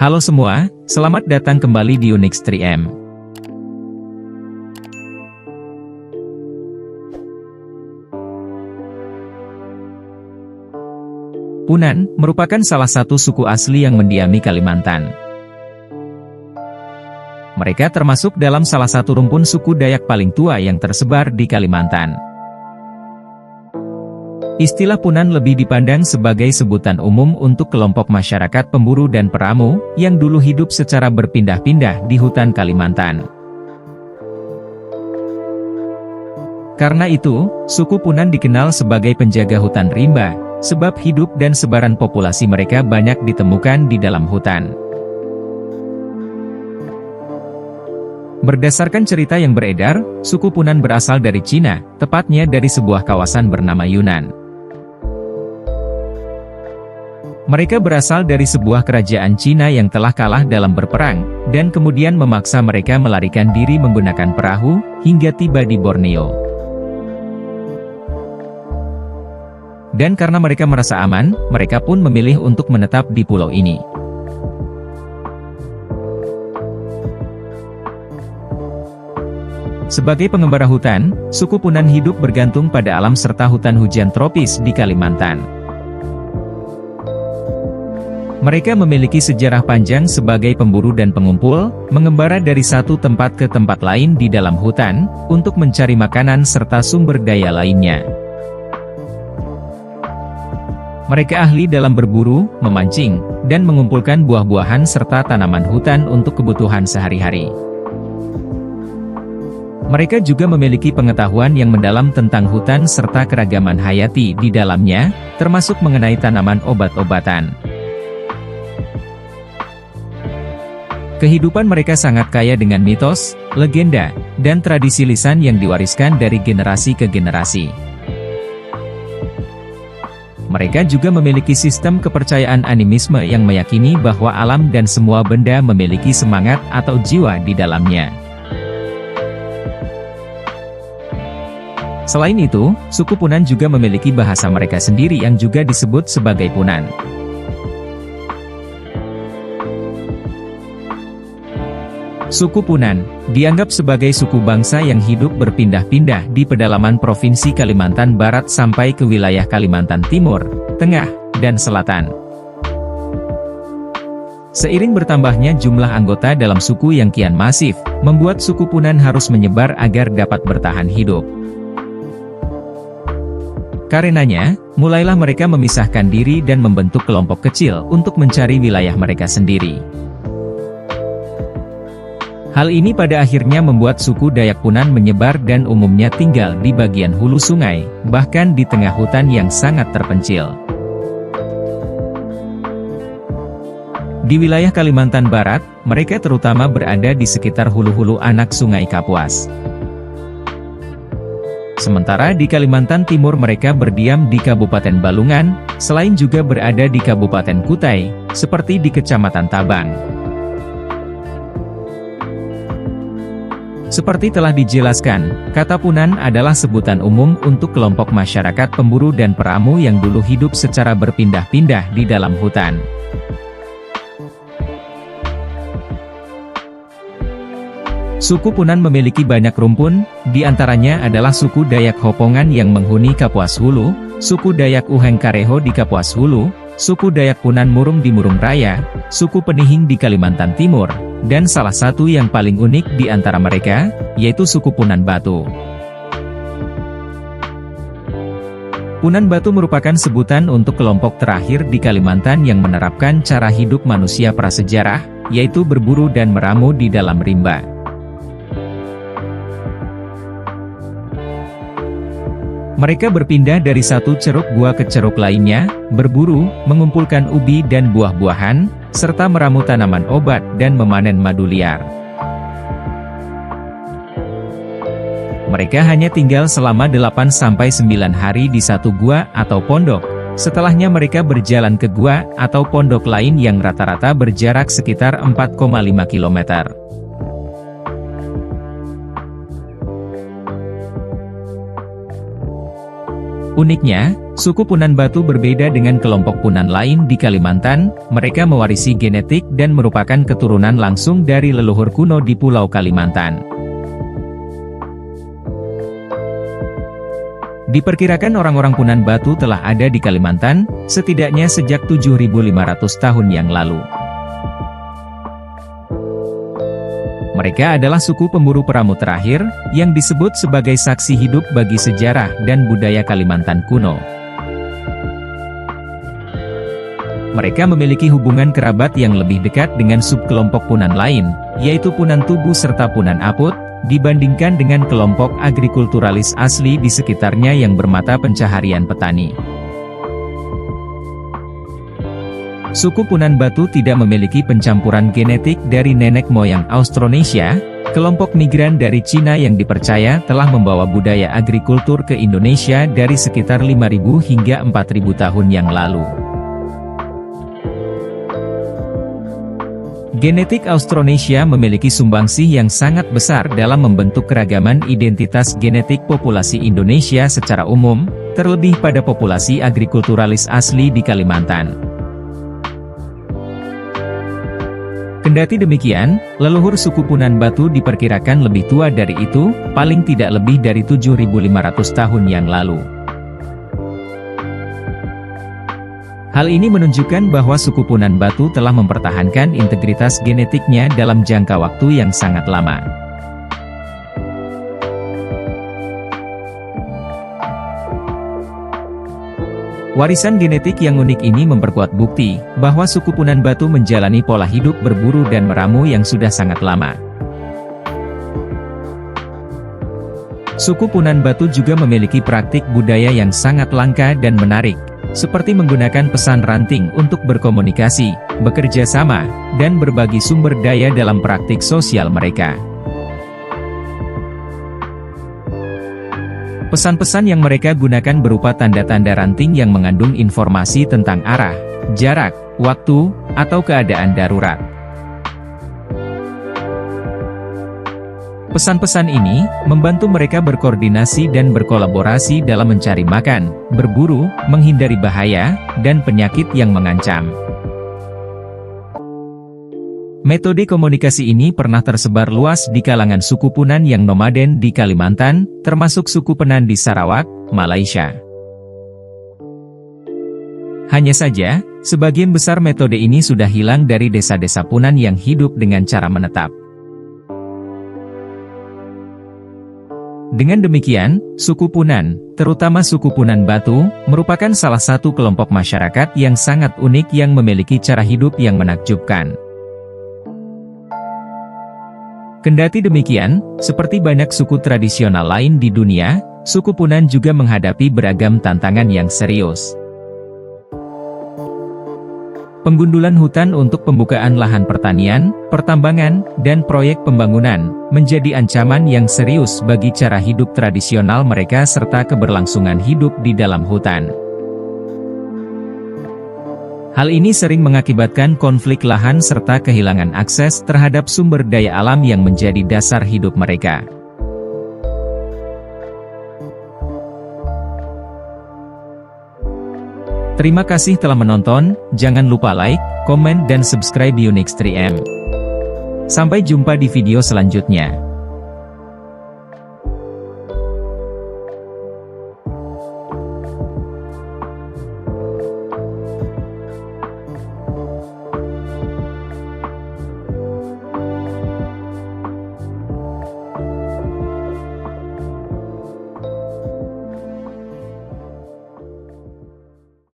Halo semua, selamat datang kembali di Unix 3M. Punan merupakan salah satu suku asli yang mendiami Kalimantan. Mereka termasuk dalam salah satu rumpun suku Dayak paling tua yang tersebar di Kalimantan. Istilah Punan lebih dipandang sebagai sebutan umum untuk kelompok masyarakat pemburu dan peramu, yang dulu hidup secara berpindah-pindah di hutan Kalimantan. Karena itu, suku Punan dikenal sebagai penjaga hutan rimba, sebab hidup dan sebaran populasi mereka banyak ditemukan di dalam hutan. Berdasarkan cerita yang beredar, suku Punan berasal dari Cina, tepatnya dari sebuah kawasan bernama Yunan. Mereka berasal dari sebuah kerajaan Cina yang telah kalah dalam berperang, dan kemudian memaksa mereka melarikan diri menggunakan perahu, hingga tiba di Borneo. Dan karena mereka merasa aman, mereka pun memilih untuk menetap di pulau ini. Sebagai pengembara hutan, suku Punan hidup bergantung pada alam serta hutan hujan tropis di Kalimantan. Mereka memiliki sejarah panjang sebagai pemburu dan pengumpul, mengembara dari satu tempat ke tempat lain di dalam hutan, untuk mencari makanan serta sumber daya lainnya. Mereka ahli dalam berburu, memancing, dan mengumpulkan buah-buahan serta tanaman hutan untuk kebutuhan sehari-hari. Mereka juga memiliki pengetahuan yang mendalam tentang hutan serta keragaman hayati di dalamnya, termasuk mengenai tanaman obat-obatan. Kehidupan mereka sangat kaya dengan mitos, legenda, dan tradisi lisan yang diwariskan dari generasi ke generasi. Mereka juga memiliki sistem kepercayaan animisme yang meyakini bahwa alam dan semua benda memiliki semangat atau jiwa di dalamnya. Selain itu, suku Punan juga memiliki bahasa mereka sendiri yang juga disebut sebagai Punan. Suku Punan dianggap sebagai suku bangsa yang hidup berpindah-pindah di pedalaman Provinsi Kalimantan Barat sampai ke wilayah Kalimantan Timur, Tengah, dan Selatan. Seiring bertambahnya jumlah anggota dalam suku yang kian masif, membuat suku Punan harus menyebar agar dapat bertahan hidup. Karenanya, mulailah mereka memisahkan diri dan membentuk kelompok kecil untuk mencari wilayah mereka sendiri. Hal ini pada akhirnya membuat suku Dayak Punan menyebar dan umumnya tinggal di bagian hulu sungai, bahkan di tengah hutan yang sangat terpencil. Di wilayah Kalimantan Barat, mereka terutama berada di sekitar hulu-hulu anak sungai Kapuas. Sementara di Kalimantan Timur mereka berdiam di Kabupaten Balungan, selain juga berada di Kabupaten Kutai, seperti di Kecamatan Tabang. Seperti telah dijelaskan, kata Punan adalah sebutan umum untuk kelompok masyarakat pemburu dan peramu yang dulu hidup secara berpindah-pindah di dalam hutan. Suku Punan memiliki banyak rumpun, di antaranya adalah suku Dayak Hopongan yang menghuni Kapuas Hulu, suku Dayak Uheng Kareho di Kapuas Hulu, suku Dayak Punan Murung di Murung Raya, suku Penihing di Kalimantan Timur, dan salah satu yang paling unik di antara mereka, yaitu suku Punan Batu. Punan Batu merupakan sebutan untuk kelompok terakhir di Kalimantan yang menerapkan cara hidup manusia prasejarah, yaitu berburu dan meramu di dalam rimba. Mereka berpindah dari satu ceruk gua ke ceruk lainnya, berburu, mengumpulkan ubi dan buah-buahan, serta meramu tanaman obat dan memanen madu liar. Mereka hanya tinggal selama 8-9 hari di satu gua atau pondok, setelahnya mereka berjalan ke gua atau pondok lain yang rata-rata berjarak sekitar 4,5 km. Uniknya, Suku Punan Batu berbeda dengan kelompok Punan lain di Kalimantan, mereka mewarisi genetik dan merupakan keturunan langsung dari leluhur kuno di Pulau Kalimantan. Diperkirakan orang-orang Punan Batu telah ada di Kalimantan, setidaknya sejak 7.500 tahun yang lalu. Mereka adalah suku pemburu peramu terakhir, yang disebut sebagai saksi hidup bagi sejarah dan budaya Kalimantan kuno. Mereka memiliki hubungan kerabat yang lebih dekat dengan subkelompok Punan lain, yaitu Punan Tugu serta Punan Aput, dibandingkan dengan kelompok agrikulturalis asli di sekitarnya yang bermata pencaharian petani. Suku Punan Batu tidak memiliki pencampuran genetik dari nenek moyang Austronesia, kelompok migran dari Cina yang dipercaya telah membawa budaya agrikultur ke Indonesia dari sekitar 5.000 hingga 4.000 tahun yang lalu. Genetik Austronesia memiliki sumbangsih yang sangat besar dalam membentuk keragaman identitas genetik populasi Indonesia secara umum, terlebih pada populasi agrikulturalis asli di Kalimantan. Kendati demikian, leluhur suku Punan Batu diperkirakan lebih tua dari itu, paling tidak lebih dari 7.500 tahun yang lalu. Hal ini menunjukkan bahwa suku Punan Batu telah mempertahankan integritas genetiknya dalam jangka waktu yang sangat lama. Warisan genetik yang unik ini memperkuat bukti bahwa suku Punan Batu menjalani pola hidup berburu dan meramu yang sudah sangat lama. Suku Punan Batu juga memiliki praktik budaya yang sangat langka dan menarik, seperti menggunakan pesan ranting untuk berkomunikasi, bekerja sama, dan berbagi sumber daya dalam praktik sosial mereka. Pesan-pesan yang mereka gunakan berupa tanda-tanda ranting yang mengandung informasi tentang arah, jarak, waktu, atau keadaan darurat. Pesan-pesan ini membantu mereka berkoordinasi dan berkolaborasi dalam mencari makan, berburu, menghindari bahaya, dan penyakit yang mengancam. Metode komunikasi ini pernah tersebar luas di kalangan suku Punan yang nomaden di Kalimantan, termasuk suku Penan di Sarawak, Malaysia. Hanya saja, sebagian besar metode ini sudah hilang dari desa-desa Punan yang hidup dengan cara menetap. Dengan demikian, suku Punan, terutama suku Punan Batu, merupakan salah satu kelompok masyarakat yang sangat unik yang memiliki cara hidup yang menakjubkan. Kendati demikian, seperti banyak suku tradisional lain di dunia, suku Punan juga menghadapi beragam tantangan yang serius. Penggundulan hutan untuk pembukaan lahan pertanian, pertambangan, dan proyek pembangunan, menjadi ancaman yang serius bagi cara hidup tradisional mereka serta keberlangsungan hidup di dalam hutan. Hal ini sering mengakibatkan konflik lahan serta kehilangan akses terhadap sumber daya alam yang menjadi dasar hidup mereka. Terima kasih telah menonton, jangan lupa like, komen dan subscribe Unix 3M. Sampai jumpa di video selanjutnya.